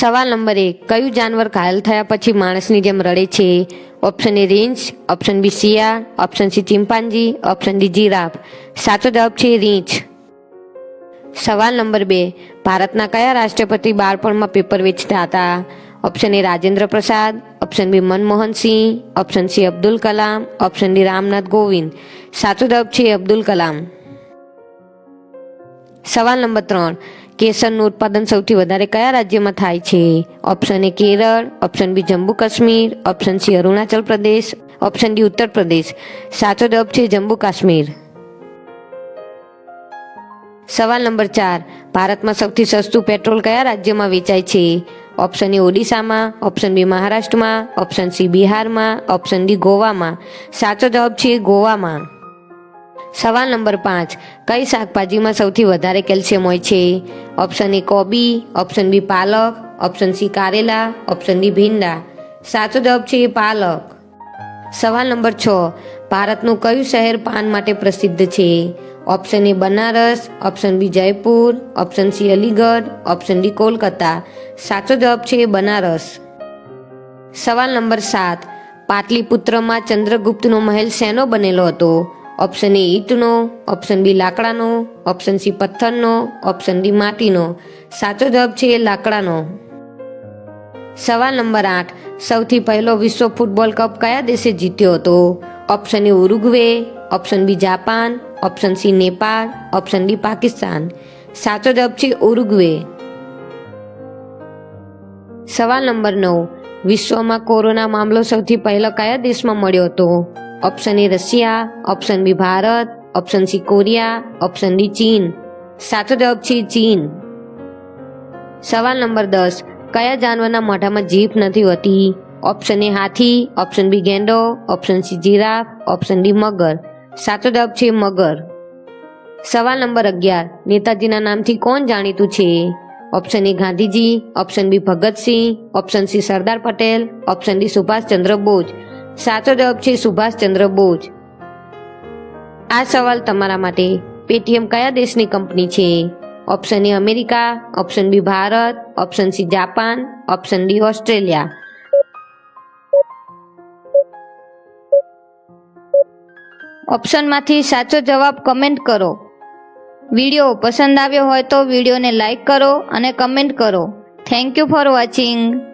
સવાલ નંબર 1, કયું જાનવર ઘાયલ થયા પછી માણસની જેમ રડે છે? ઓપ્શન એ રીંછ, ઓપ્શન બી શિયાળ, option C chimpanzee, option D giraffe. સાચો જવાબ છે રીંછ. સવાલ નંબર 2, ભારતના કયા રાષ્ટ્રપતિ બાળપણમાં પેપર વેચતા હતા? Option A Rajendra Prasad, option B Manmohan Singh, option C Abdul Kalam, option D Ramnath Kovind. સાચો જવાબ છે અબ્દુલ કલામ. સવાલ નંબર 3, કેસરનું ઉત્પાદન સૌથી વધારે કયા રાજ્યમાં થાય છે? Option A Kerala, option B Jammu Kashmir, option C Arunachal Pradesh, option D Uttar Pradesh. સાચો જવાબ છે જમ્મુ કાશ્મીર. સવાલ નંબર 4, ભારતમાં સૌથી સસ્તું પેટ્રોલ કયા રાજ્યમાં વેચાય છે? ઓપ્શન એ ઓડિશામાં, ઓપ્શન બી મહારાષ્ટ્રમાં, ઓપ્શન સી બિહારમાં, ઓપ્શન ડી ગોવામાં. સાચો જવાબ છે ગોવામાં. સવાલ નંબર 5, કઈ શાકભાજીમાં સૌથી વધારે કેલ્શિયમ હોય છે? ઓપ્શન એ કોબી, ઓપ્શન બી પાલક, ઓપ્શન સી કારેલા, ઓપ્શન ડી ભીંડા. સાચો જવાબ છે પાલક. સવાલ નંબર 6, ભારતનું કયું શહેર પાન માટે પ્રસિદ્ધ છે? Option A Banaras, option B Jaipur, option C Aligarh, option D Kolkata. સાચો જવાબ છે બનારસ. સવાલ નંબર 7, પાટલીપુત્રમાં ચંદ્રગુપ્તનો મહેલ શેનો બનેલો હતો? ઓપ્શન એ ઈંટનો, ઓપ્શન બી લાકડાનો, ઓપ્શન સી પથ્થરનો, ઓપ્શન ડી માટીનો. સાચો જવાબ છે લાકડાનો. સવાલ નંબર 8, સૌથી પહેલો વિશ્વ ફૂટબોલ કપ કયા દેશે જીત્યો હતો? Option A Uruguay, option B Japan, option C Nepal, option D Pakistan. સાચો જવાબ છે ઉરુગ્વે. સવાલ નંબર 9, વિશ્વમાં કોરોના મામલો સૌથી પહેલો કયા દેશમાં મળ્યો હતો? Option A Russia, option B Bharat, option C Korea, option D ચીન. સાચો જવાબ છે ચીન. સવાલ નંબર 10, કયા જાનવરના મોઢામાં જીભ નથી હોતી? ઓપ્શન એ હાથી, ઓપ્શન બી ગેંડો, option C giraffe, option D મગર. સાચો જવાબ છે મગર. સવાલ નંબર 11, નેતાજીના નામથી કોણ જાણીતું છે? ઓપ્શન એ Gandhiji, option B Bhagat Singh, option C Sardar Patel, option D Subhashchandra Bose. સાચો જવાબ છે સુભાષચંદ્ર બોઝ. આ સવાલ તમારા માટે. પેટીએમ કયા દેશની કંપની છે? Option A America, option B Bharat, option C Japan, option D Australia. ઓપ્શનમાંથી સાચો જવાબ કમેન્ટ કરો. વિડીયો પસંદ આવ્યો હોય તો વિડીયોને લાઈક કરો અને કમેન્ટ કરો. Thank you for watching.